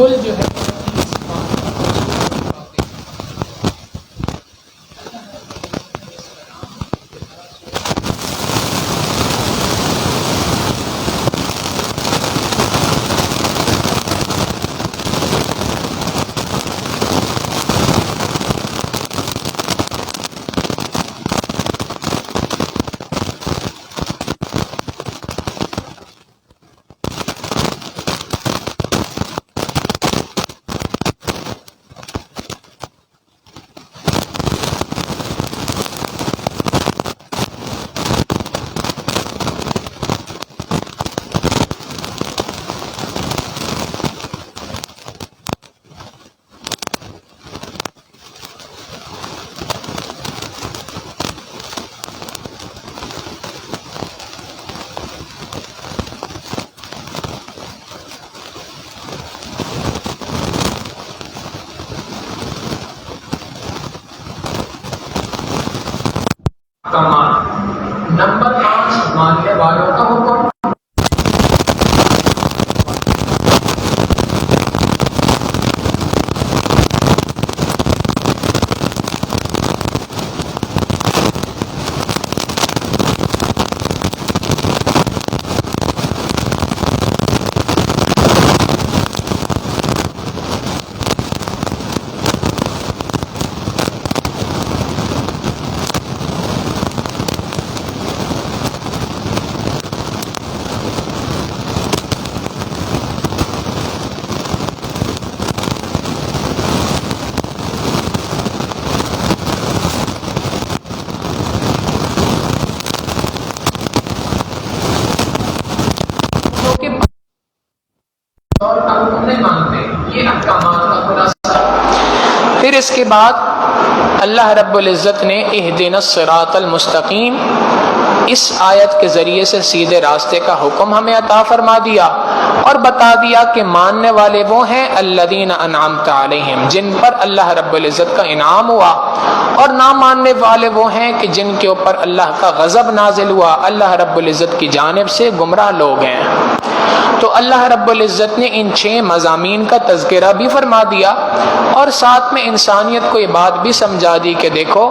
کل جو ہے نمبر 5 ماننے والوں کا حکم. پھر اس کے بعد اللہ رب العزت نے اہدنا الصراط المستقیم اس آیت کے ذریعے سے سیدھے راستے کا حکم ہمیں عطا فرما دیا اور بتا دیا کہ ماننے والے وہ ہیں الذین انعمت علیہم، جن پر اللہ رب العزت کا انعام ہوا، اور نہ ماننے والے وہ ہیں کہ جن کے اوپر اللہ کا غضب نازل ہوا، اللہ رب العزت کی جانب سے گمراہ لوگ ہیں. تو اللہ رب العزت نے ان 6 مضامین کا تذکرہ بھی فرما دیا اور ساتھ میں انسانیت کو یہ بات بھی سمجھا دی کہ دیکھو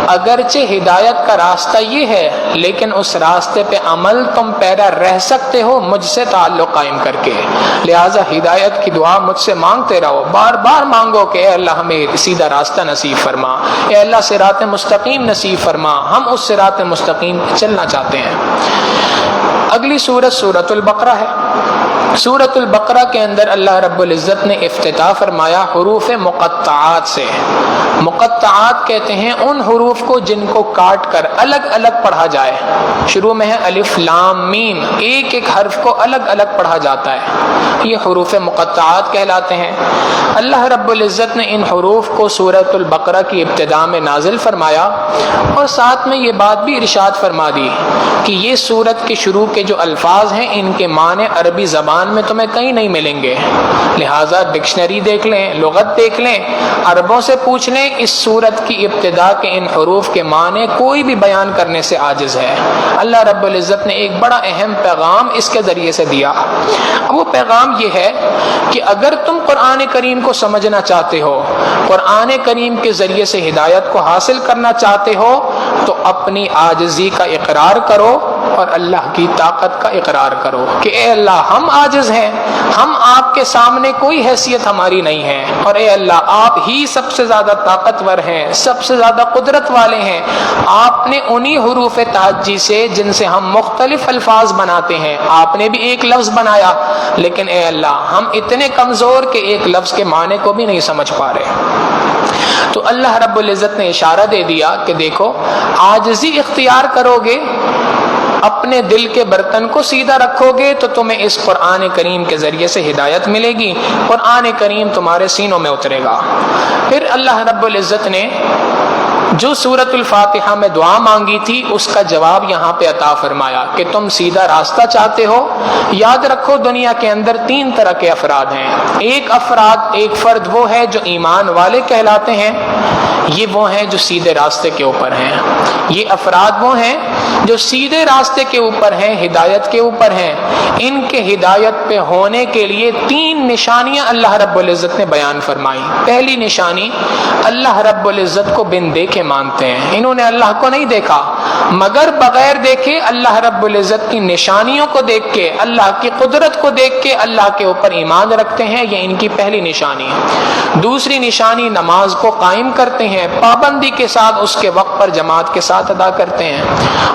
اگرچہ ہدایت کا راستہ یہ ہے لیکن اس راستے پہ عمل تم پیرا رہ سکتے ہو مجھ سے تعلق قائم کر کے. لہٰذا ہدایت کی دعا مجھ سے مانگتے رہو، بار بار مانگو کہ اے اللہ ہمیں سیدھا راستہ نصیب فرما، اے اللہ صراط مستقیم نصیب فرما، ہم اس صراط مستقیم پہ چلنا چاہتے ہیں. اگلی سورت سورۃ البقرہ ہے. سورۃ البقرہ کے اندر اللہ رب العزت نے افتتاح فرمایا حروف مقطعات سے. مقطعات کہتے ہیں ان حروف کو جن کو کاٹ کر الگ الگ پڑھا جائے. شروع میں ہے الف لام میم، ایک ایک حرف کو الگ الگ پڑھا جاتا ہے، یہ حروف مقطعات کہلاتے ہیں. اللہ رب العزت نے ان حروف کو سورۃ البقرہ کی ابتدا میں نازل فرمایا اور ساتھ میں یہ بات بھی ارشاد فرما دی کہ یہ سورت کے شروع کے جو الفاظ ہیں ان کے معنی عربی زبان میں تمہیں کہیں نہیں ملیں گے. لہٰذا ڈکشنری دیکھ لیں، لغت دیکھ لیں، عربوں سے پوچھ لیں، اس سورت کی ابتدا کے ان حروف کے معنی کوئی بھی بیان کرنے سے عاجز ہے. اللہ رب العزت نے ایک بڑا اہم پیغام اس کے ذریعے سے دیا. وہ پیغام یہ ہے کہ اگر تم قرآن کریم کو سمجھنا چاہتے ہو، قرآن کریم کے ذریعے سے ہدایت کو حاصل کرنا چاہتے ہو تو اپنی عاجزی کا اقرار کرو اور اللہ کی طاقت کا اقرار کرو کہ اے اللہ ہم عاجز ہیں، ہم آپ کے سامنے کوئی حیثیت ہماری نہیں ہے، اور اے اللہ آپ ہی سب سے زیادہ طاقتور ہیں، سب سے زیادہ قدرت والے ہیں. آپ نے انہی حروف تہجی سے جن سے ہم مختلف الفاظ بناتے ہیں آپ نے بھی ایک لفظ بنایا، لیکن اے اللہ ہم اتنے کمزور کہ ایک لفظ کے معنی کو بھی نہیں سمجھ پا رہے. تو اللہ رب العزت نے اشارہ دے دیا کہ دیکھو عاجزی اختیار کرو گے، اپنے دل کے برتن کو سیدھا رکھو گے تو تمہیں اس قرآن کریم کے ذریعے سے ہدایت ملے گی، قرآن کریم تمہارے سینوں میں اترے گا. پھر اللہ رب العزت نے جو سورۃ الفاتحہ میں دعا مانگی تھی اس کا جواب یہاں پہ عطا فرمایا کہ تم سیدھا راستہ چاہتے ہو. یاد رکھو دنیا کے اندر 3 طرح کے افراد ہیں. ایک فرد وہ ہے جو ایمان والے کہلاتے ہیں، یہ وہ ہیں جو سیدھے راستے کے اوپر ہیں. یہ افراد وہ ہیں جو سیدھے راستے کے اوپر ہیں، ہدایت کے اوپر ہیں. ان کے ہدایت پہ ہونے کے لیے 3 نشانیاں اللہ رب العزت نے بیان فرمائی. پہلی نشانی، اللہ رب العزت کو بن دیکھے مانتے ہیں. انہوں نے اللہ کو نہیں دیکھا مگر بغیر دیکھے اللہ رب العزت کی نشانیوں کو دیکھ کے، اللہ کی قدرت کو دیکھ کے اللہ کے اوپر ایمان رکھتے ہیں. یہ ان کی پہلی نشانی ہے. دوسری نشانی، نماز کو قائم کرتے ہیں، پابندی کے ساتھ اس کے وقت پر جماعت کے ساتھ ادا کرتے ہیں.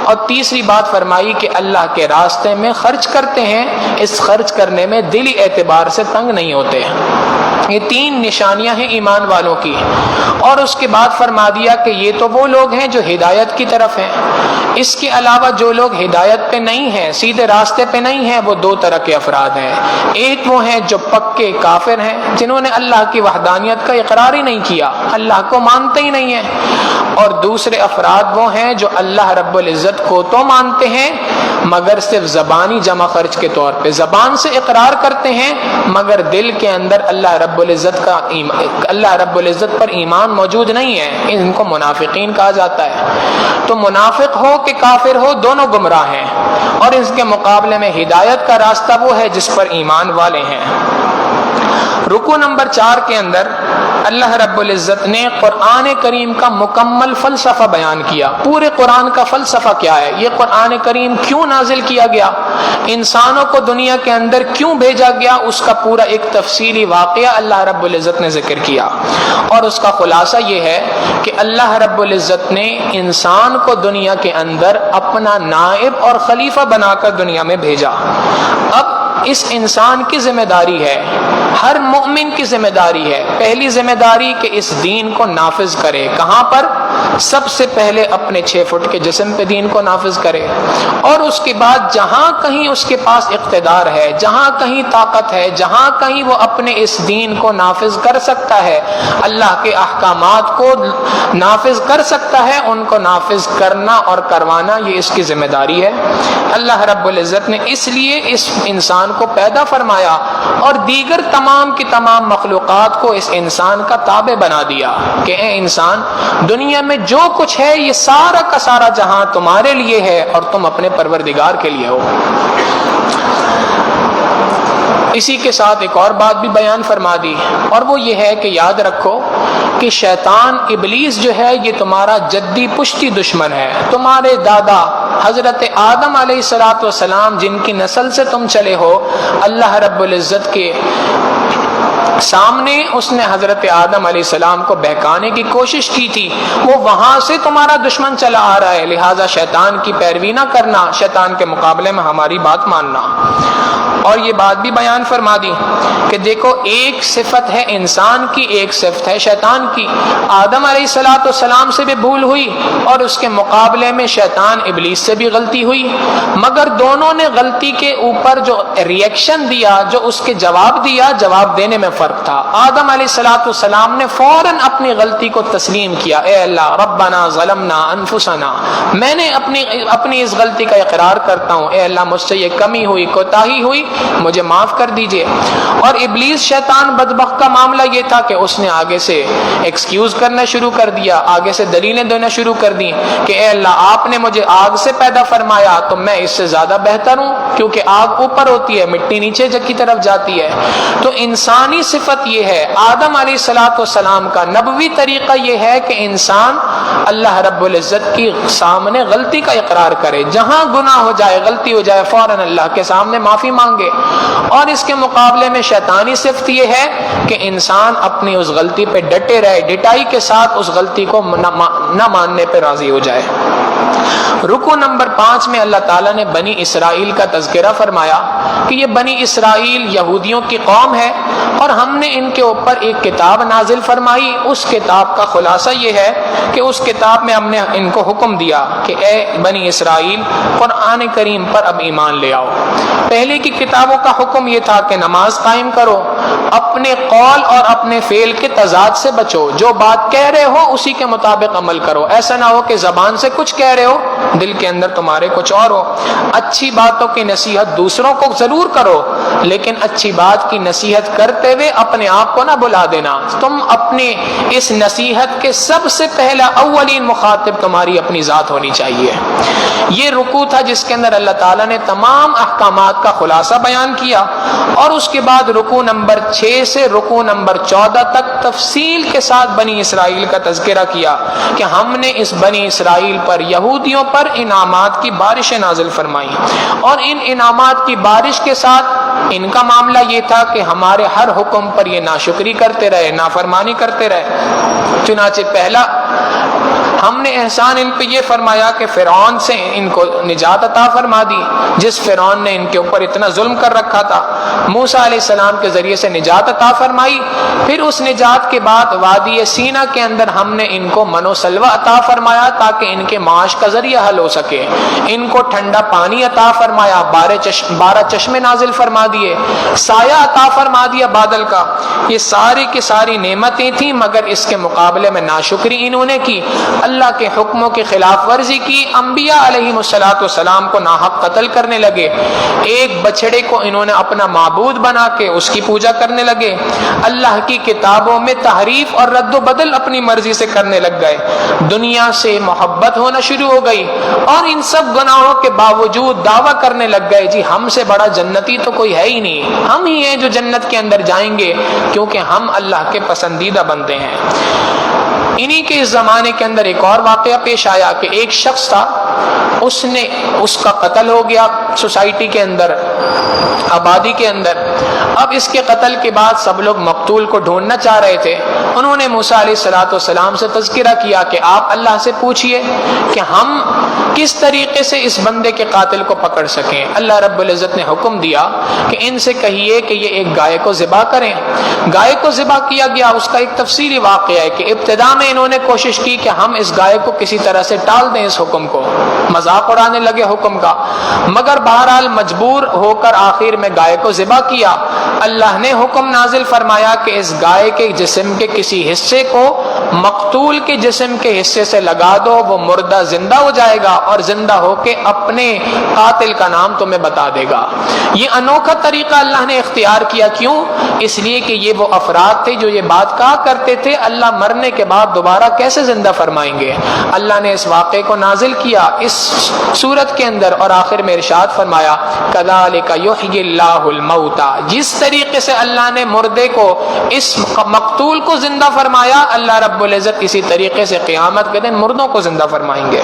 اور تیسری بات فرمائی کہ اللہ کے راستے میں خرچ کرتے ہیں، اس خرچ کرنے میں دلی اعتبار سے تنگ نہیں ہوتے. یہ 3 نشانیاں ہیں ایمان والوں کی. اور اس کے بعد فرما دیا کہ یہ تو وہ لوگ ہیں جو ہدایت کی طرف ہیں. اس کے علاوہ جو لوگ ہدایت پہ نہیں ہیں، سیدھے راستے پہ نہیں ہیں، وہ 2 طرح کے افراد ہیں. ایک وہ ہیں جو پکے کافر ہیں، جنہوں نے اللہ کی وحدانیت کا اقرار ہی نہیں کیا، اللہ کو مانتے ہی نہیں ہیں. اور دوسرے افراد وہ ہیں جو اللہ رب العزت کو تو مانتے ہیں مگر صرف زبانی جمع خرچ کے طور پہ، زبان سے اقرار کرتے ہیں مگر دل کے اندر اللہ رب العزت پر ایمان موجود نہیں ہے. ان کو منافقین کہا جاتا ہے. تو منافق ہو کہ کافر ہو، دونوں گمراہ ہیں. اور اس کے مقابلے میں ہدایت کا راستہ وہ ہے جس پر ایمان والے ہیں. رکوع نمبر 4 کے اندر اللہ رب العزت نے قرآن کریم کا مکمل فلسفہ بیان کیا. پورے قرآن کا فلسفہ کیا ہے، یہ قرآن کریم کیوں نازل کیا گیا، انسانوں کو دنیا کے اندر کیوں بھیجا گیا، اس کا پورا ایک تفصیلی واقعہ اللہ رب العزت نے ذکر کیا. اور اس کا خلاصہ یہ ہے کہ اللہ رب العزت نے انسان کو دنیا کے اندر اپنا نائب اور خلیفہ بنا کر دنیا میں بھیجا. اب اس انسان کی ذمہ داری ہے، ہر مومن کی ذمہ داری ہے، پہلی ذمہ داری کہ اس دین کو نافذ کرے. کہاں پر؟ سب سے پہلے اپنے 6 فٹ کے جسم پہ دین کو نافذ کرے. اور اس کے بعد جہاں کہیں اس کے پاس اقتدار ہے، جہاں کہیں طاقت ہے، جہاں کہیں وہ اپنے اس دین کو نافذ کر سکتا ہے، اللہ کے احکامات کو نافذ کر سکتا ہے، ان کو نافذ کرنا اور کروانا یہ اس کی ذمہ داری ہے. اللہ رب العزت نے اس لیے اس انسان کو پیدا فرمایا اور دیگر تمام کی تمام مخلوقات کو اس انسان کا تابع بنا دیا کہ اے انسان، دنیا میں جو کچھ ہے یہ سارا کا سارا جہاں تمہارے لیے ہے اور تم اپنے پروردگار کے لیے ہو. اسی کے ساتھ ایک اور بات بھی بیان فرما دی، اور وہ یہ ہے کہ یاد رکھو کہ شیطان ابلیس جو ہے یہ تمہارا جدی پشتی دشمن ہے. تمہارے دادا حضرت آدم علیہ السلام جن کی نسل سے تم چلے ہو، اللہ رب العزت کے سامنے اس نے حضرت آدم علیہ السلام کو بہکانے کی کوشش کی تھی. وہ وہاں سے تمہارا دشمن چلا آ رہا ہے، لہٰذا شیطان کی پیروی نہ کرنا، شیطان کے مقابلے میں ہماری بات ماننا. اور یہ بات بھی بیان فرما دی کہ دیکھو ایک صفت ہے انسان کی، ایک صفت ہے شیطان کی. آدم علیہ السلام سے بھی بھول ہوئی اور اس کے مقابلے میں شیطان ابلیس سے بھی غلطی ہوئی، مگر دونوں نے غلطی کے اوپر جو ریئیکشن دیا، جو اس کے جواب دیا، جواب دینے میں فرق تھا. آدم علیہ السلام نے فوراً اپنی غلطی کو تسلیم کیا، اے اللہ ربنا ظلمنا انفسنا، میں نے اپنی اس غلطی کا اقرار کرتا ہوں، اے اللہ مجھ سے یہ کمی ہوئی، کوتاہی ہوئی، مجھے معاف کر دیجئے. اور ابلیس شیطان بدبخت کا معاملہ یہ تھا کہ اس نے آگے سے ایکسکیوز کرنا شروع کر دیا، آگے سے دلیلیں دینا شروع کر دی کہ اے اللہ آپ نے مجھے آگ سے پیدا فرمایا تو میں اس سے زیادہ بہتر ہوں، کیونکہ آگ اوپر ہوتی ہے، مٹی نیچے کی طرف جاتی ہے. تو انسانی صفت یہ ہے. آدم علیہ السلام کا نبوی طریقہ یہ ہے کہ انسان اللہ رب العزت کی سامنے غلطی کا اقرار کرے، جہاں گناہ ہو جائے، غلطی ہو جائے، فوراً اللہ کے سامنے معافی مانگے. اور اس کے مقابلے میں شیطانی صفت یہ ہے کہ انسان اپنی اس غلطی پہ ڈٹے رہے، ڈٹائی کے ساتھ اس غلطی کو نہ ماننے پہ راضی ہو جائے. رکوع نمبر 5 میں اللہ تعالیٰ نے بنی اسرائیل کا تذکرہ فرمایا کہ یہ بنی اسرائیل یہودیوں کی قوم ہے اور ہم نے ان کے اوپر ایک کتاب نازل فرمائی. اس کتاب کا خلاصہ یہ ہے کہ اس کتاب میں ہم نے ان کو حکم دیا کہ اے بنی اسرائیل، قرآن کریم پر اب ایمان لے آؤ. پہلے کی کتابوں کا حکم یہ تھا کہ نماز قائم کرو، اپنے قول اور اپنے فعل کے تضاد سے بچو، جو بات کہہ رہے ہو اسی کے مطابق عمل کرو، ایسا نہ ہو کہ زبان سے کچھ کہہ رہے ہو دل کے اندر تمہارے کچھ اور ہو۔ اچھی باتوں کی نصیحت دوسروں کو ضرور کرو، لیکن اچھی بات کی نصیحت کرتے ہوئے اپنے آپ کو نہ بلا دینا۔ تم اپنے اس نصیحت کے سب سے پہلا اولین مخاطب تمہاری اپنی ذات ہونی چاہیے۔ یہ رکوع تھا جس کے اندر اللہ تعالیٰ نے تمام احکامات کا خلاصہ بیان کیا، اور اس کے بعد رکوع نمبر 6 سے رکوع نمبر 14 تک تفصیل کے ساتھ بنی اسرائیل کا تذکرہ کیا کہ ہم نے اس بنی اسرائیل پر، یہودیوں پر انعامات کی بارشیں نازل فرمائیں، اور ان انعامات کی بارش کے ساتھ ان کا معاملہ یہ تھا کہ ہمارے ہر حکم پر یہ ناشکری کرتے رہے، نافرمانی کرتے رہے۔ چنانچہ پہلا ہم نے احسان ان پہ یہ فرمایا کہ فرعون سے ان کو نجات عطا فرما دی، جس فرعون نے ان کے اوپر اتنا ظلم کر رکھا تھا، موسیٰ علیہ السلام کے ذریعے سے نجات عطا فرمائی۔ پھر اس نجات کے بعد وادی سینا کے اندر ہم نے ان کو من و سلوہ عطا فرمایا تاکہ ان کے معاش کا ذریعہ حل ہو سکے، ان کو ٹھنڈا پانی عطا فرمایا، 12 چشمے نازل فرما دیے، سایہ عطا فرما دیا بادل کا۔ یہ ساری کی ساری نعمتیں تھیں، مگر اس کے مقابلے میں ناشکری انہوں نے کی، اللہ کے حکموں کی خلاف ورزی کی، انبیاء علیہ السلام کو ناحق قتل کرنے لگے، ایک بچڑے کو انہوں نے اپنا معبود بنا کے اس کی پوجا کرنے لگے، اللہ کی کتابوں میں تحریف اور رد و بدل اپنی مرضی سے کرنے لگ گئے، دنیا سے محبت ہونا شروع ہو گئی، اور ان سب گناہوں کے باوجود دعویٰ کرنے لگ گئے جی ہم سے بڑا جنتی تو کوئی ہے ہی نہیں، ہم ہی ہیں جو جنت کے اندر جائیں گے کیونکہ ہم اللہ کے پسندیدہ بندے ہیں۔ انہی کے اس زمانے کے اندر ایک اور واقعہ پیش آیا کہ ایک شخص تھا، اس کا قتل ہو گیا سوسائٹی کے اندر، آبادی کے اندر۔ اب اس کے قتل کے بعد سب لوگ مقتول کو ڈھونڈنا چاہ رہے تھے، انہوں نے موسیٰ علیہ السلام سے تذکرہ کیا کہ آپ اللہ سے پوچھئے کہ ہم کس طریقے سے اس بندے کے قاتل کو پکڑ سکیں۔ اللہ رب العزت نے حکم دیا کہ ان سے کہیے کہ یہ ایک گائے کو ذبح کریں۔ گائے کو ذبح کیا گیا، اس کا ایک تفصیلی واقعہ ہے کہ ابتدا میں انہوں نے کوشش کی کہ ہم اس گائے کو کسی طرح سے ٹال دیں، اس حکم کو مذاق اڑانے لگے حکم کا، مگر بہرحال مجبور ہو کر آخر میں گائے کو ذبح کیا۔ اللہ نے حکم نازل فرمایا کہ اس گائے کے جسم کے کسی حصے کو مقتول کے جسم کے حصے سے لگا دو، وہ مردہ زندہ ہو جائے گا اور زندہ ہو کے اپنے قاتل کا نام تمہیں بتا دے گا۔ یہ انوکھا طریقہ اللہ نے اختیار کیا، کیوں؟ اس لیے کہ یہ وہ افراد تھے جو یہ بات کہا کرتے تھے اللہ مرنے کے بعد دوبارہ کیسے زندہ فرمائیں گے۔ اللہ نے اس واقعے کو نازل کیا اس سورت کے اندر، اور آخر میں ارشاد فرمایا کذالک یحیی اللہ الموتى، جس طریقے سے اللہ نے مردے کو، اس مقتول کو زندہ فرمایا، اللہ رب العزت اسی طریقے سے قیامت کے دن مردوں کو زندہ فرمائیں گے۔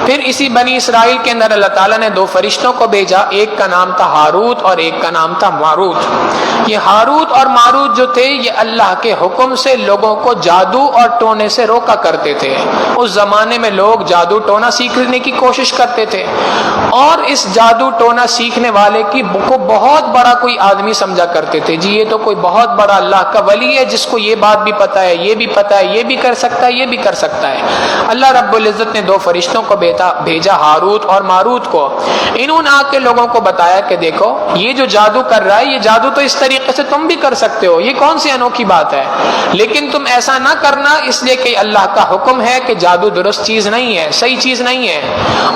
پھر اسی بنی اسرائیل کے اندر اللہ تعالیٰ نے 2 فرشتوں کو بھیجا، ایک کا نام تھا ہاروت اور ایک کا نام تھا ماروت۔ یہ ہاروت اور ماروت جو تھے یہ اللہ کے حکم سے لوگوں کو جادو اور ٹونے سے روکا کرتے تھے۔ اس زمانے میں لوگ جادو ٹونا سیکھنے کی کوشش کرتے تھے، اور اس جادو ٹونا سیکھنے والے کو بہت بڑا کوئی آدمی سمجھا کرتے تھے، جی یہ تو کوئی بہت بڑا اللہ کا ولی ہے جس کو یہ بات بھی پتہ ہے، یہ بھی پتہ ہے، یہ بھی کر سکتا ہے، یہ بھی کر سکتا ہے۔ اللہ رب العزت نے 2 فرشتوں کو بھیجا، ہاروت اور ماروت کو۔ انہوں نے آ کے لوگوں کو بتایا کہ دیکھو یہ جو جادو کر رہا ہے، یہ جادو تو اس طریقے سے تم بھی کر سکتے ہو، یہ کون سی انوکھی بات ہے، لیکن تم ایسا نہ کرنا، اس لیے کہ اللہ کا حکم ہے کہ جادو درست چیز نہیں ہے، صحیح چیز نہیں ہے،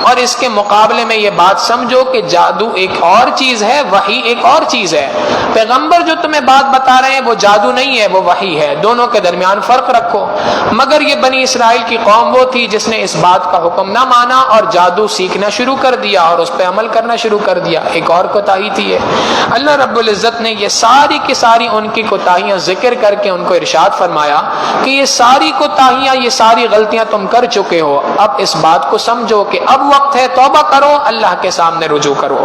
اور اس کے مقابلے میں یہ بات سمجھو کہ جادو ایک اور چیز ہے، وحی ایک اور چیز ہے۔ پیغمبر جو تمہیں بات بتا رہے ہیں وہ جادو نہیں ہے، وہ وحی ہے، دونوں کے درمیان فرق رکھو۔ مگر یہ بنی اسرائیل کی قوم وہ تھی جس نے اس بات کا حکم نہ مانا اور جادو سیکھنا شروع کر دیا اور اس پہ عمل کرنا شروع کر دیا۔ ایک اور کوتاہی تھی یہ، اللہ رب العزت نے یہ ساری کی ساری ان کی کوتاہیاں ذکر کر کے ان کو ارشاد فرمایا کہ یہ ساری کوتاہیاں، یہ ساری غلطیاں تم کر چکے ہو، اب اس بات کو سمجھو کہ اب وقت ہے توبہ کرو، اللہ کے سامنے رجوع کرو۔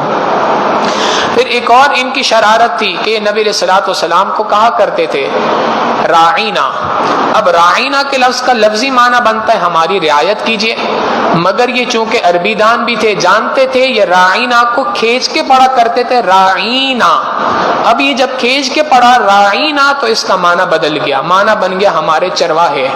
پھر ایک اور ان کی شرارت تھی کہ نبی علیہ الصلوۃ والسلام کو کہا کرتے تھے راعینا۔ اب راعینا کے لفظ کا لفظی معنی بنتا ہے ہماری رعایت کیجئے، مگر یہ چونکہ عربی دان بھی تھے، جانتے تھے یہ راعینا کو کھینچ کے پڑھا کرتے تھے، راعینا۔ اب یہ جب کھینچ کے پڑھا راعینا تو اس کا معنی بدل گیا، معنی بن گیا ہمارے چرواہے۔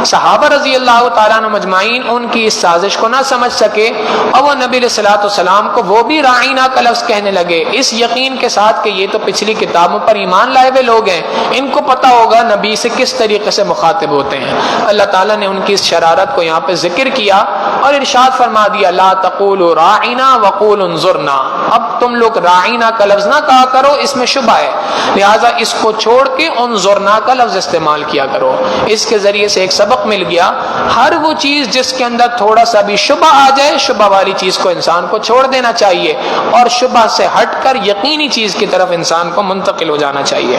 صحابہ رضی اللہ تعالیٰ عنہ مجمعین ان کی اس سازش کو نہ سمجھ سکے اور وہ نبی علیہ الصلوۃ والسلام کو وہ بھی راعینا کا لفظ کہنے لگے، اس یقین کے ساتھ کہ یہ تو پچھلی کتابوں پر ایمان لائے ہوئے لوگ ہیں، ان کو پتہ ہوگا نبی سے کس طریقے سے مخاطب ہوتے ہیں۔ اللہ تعالیٰ نے ان کی اس شرارت کو یہاں پہ ذکر کیا اور ارشاد فرما دیا لا تقولوا راعینا وقولوا انظرنا، اب تم لوگ راعینا کا لفظ نہ کہا کرو، اس میں شبہ ہے، لہٰذا اس کو چھوڑ کے انظرنا کا لفظ استعمال کیا کرو۔ اس کے ذریعے سے ایک سبق مل گیا، ہر وہ چیز جس کے اندر تھوڑا سا بھی شبہ آ جائے، شبہ والی چیز کو انسان کو چھوڑ دینا چاہیے اور شبہ سے ہٹ کر یقینی چیز کی طرف انسان کو منتقل ہو جانا چاہیے۔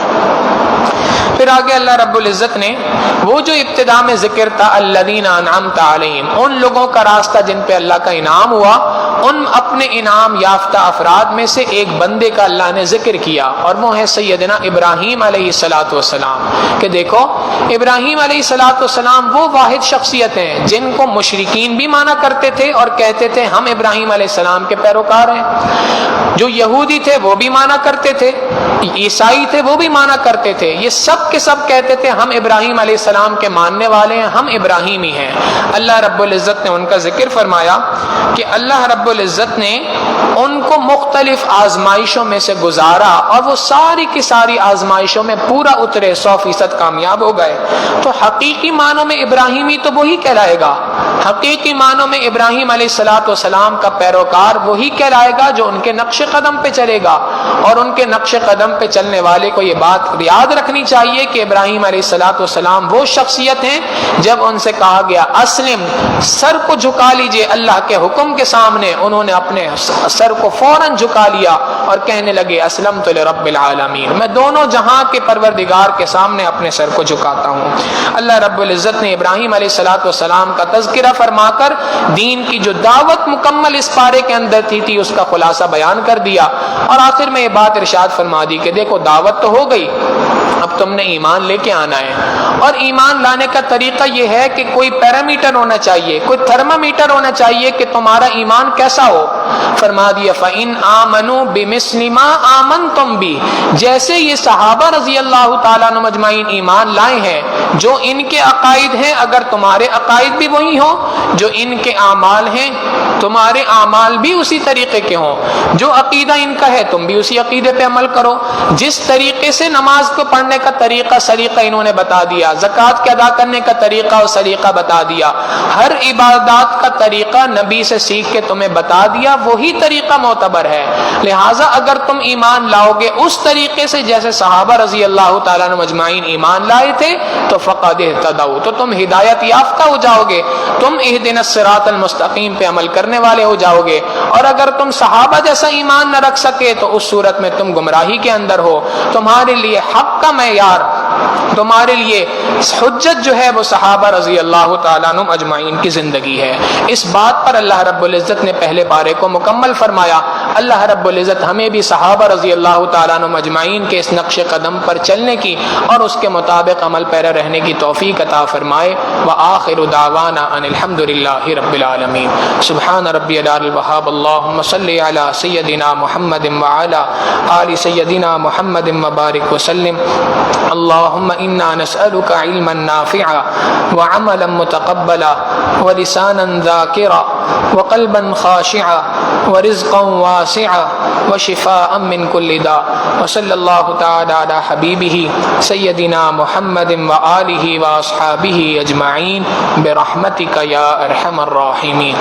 پھر آگے اللہ رب العزت نے وہ جو ابتدا میں ذکر تھا الذین انعمت علیہم، ان لوگوں کا راستہ جن پہ اللہ کا انعام ہوا، ان اپنے انعام یافتہ افراد میں سے ایک بندے کا اللہ نے ذکر کیا اور وہ ہے سیدنا ابراہیم علیہ السلام، کہ دیکھو ابراہیم علیہ السلام وہ واحد شخصیت ہیں جن کو مشرکین بھی مانا کرتے تھے اور کہتے تھے ہم ابراہیم علیہ السلام کے پیروکار ہیں، جو یہودی تھے وہ بھی مانا کرتے تھے، عیسائی تھے وہ بھی مانا کرتے تھے، یہ سب کے سب کہتے تھے ہم ابراہیم علیہ السلام کے ماننے والے ہیں، ہم ابراہیمی ہیں۔ اللہ رب العزت نے ان کا ذکر فرمایا کہ اللہ رب العزت نے ان کو مختلف آزمائشوں میں سے گزارا اور وہ ساری کی ساری آزمائشوں میں پورا اترے، 100% کامیاب ہو گئے۔ تو حقیقی معنوں میں ابراہیمی تو وہی کہلائے گا، حقیقی معنوں میں ابراہیم علیہ السلام کا پیروکار وہی کہلائے گا جو ان کے نقش قدم پہ چلے گا، اور ان کے نقش قدم پہ چلنے والے کو یہ بات یاد رکھنی چاہیے کہ ابراہیم علیہ السلام وہ شخصیت ہیں جب ان سے کہا گیا اسلم، سر کو جھکا لیجئے اللہ کے حکم کے سامنے، انہوں نے اپنے سر کو فوراً جھکا لیا اور کہنے لگے اسلمت لرب العالمین، میں دونوں جہاں کے پروردگار کے سامنے اپنے سر کو جھکاتا ہوں۔ اللہ رب العزت نے ابراہیم علیہ السلام کا تذکرہ فرما کر دین کی جو دعوت مکمل اس پارے کے اندر تھی اس کا خلاصہ بیان کر دیا، اور آخر میں یہ بات ارشاد فرما دی کہ دیکھو دعوت تو ہو گئی، اب تم نے ایمان لے کے آنا ہے، اور ایمان لانے کا طریقہ یہ ہے کہ کوئی پیرامیٹر ہونا چاہیے، کوئی تھرمامیٹر ہونا چاہیے کہ تمہارا ایمان کیسا ہو۔ فرما دیا فَإِنْ آمَنُوا بِمِثْلِ مَا آمَنْتُمْ بِهِ، جیسے یہ صحابہ رضی اللہ تعالیٰ عنہ مجمعین ایمان لائے ہیں، جو ان کے عقائد ہیں اگر تمہارے عقائد بھی وہی ہوں، جو ان کے اعمال ہیں تمہارے اعمال بھی اسی طریقے کے ہوں، جو عقیدہ ان کا ہے تم بھی اسی عقیدے پہ عمل کرو، جس طریقے سے نماز کو پڑھنے کا طریقہ سلیقہ انہوں نے بتا دیا، زکوٰۃ کے ادا کرنے کا طریقہ اور سلیقہ بتا دیا، ہر عبادات کا طریقہ نبی سے سیکھ کے تمہیں بتا دیا، وہی طریقہ معتبر ہے۔ لہٰذا اگر تم ایمان لاؤ گے اس طریقے سے جیسے صحابہ رضی اللہ تعالیٰ عنہ مجمعین ایمان لائے تھے تو فقد اہتدوا، تو تم ہدایت یافتہ ہو جاؤ گے، تم اہدنا الصراط المستقیم پہ عمل کرنے والے ہو جاؤ گے، اور اگر تم صحابہ جیسا ایمان نہ رکھ سکے تو اس صورت میں تم گمراہی کے اندر ہو۔ تمہارے لیے حق کا معیار، تمہارے لیے حجت جو ہے وہ صحابہ رضی اللہ تعالیٰ عنہ اجمعین کی زندگی ہے۔ اس بات پر اللہ رب العزت نے پہلے پارے کو مکمل فرمایا۔ اللہ رب العزت ہمیں بھی صحابہ رضی اللہ تعالیٰ عنہ اجمعین کے اس نقش قدم پر چلنے کی اور اس کے مطابق عمل پیرا رہنے کی توفیق عطا فرمائے۔ وآخر دعوانا ان الحمد للہ رب العالمین۔ سبحان ربی العلی الوہاب، اللہم صلی علی سیدنا محمد وعلی آل سیدنا محمد وبارک وسلم۔ اللہم انا نسألک علما نافعا وعملا متقبلا ولسانا ذاکرا وقلبا خاشعا ورزقا واسعا وشفاء من كل داء، وصلی اللہ تعالی علی حبیبہ سیدنا محمد وآلہ واصحابہ اجمعین برحمتک یا ارحم الراحمین۔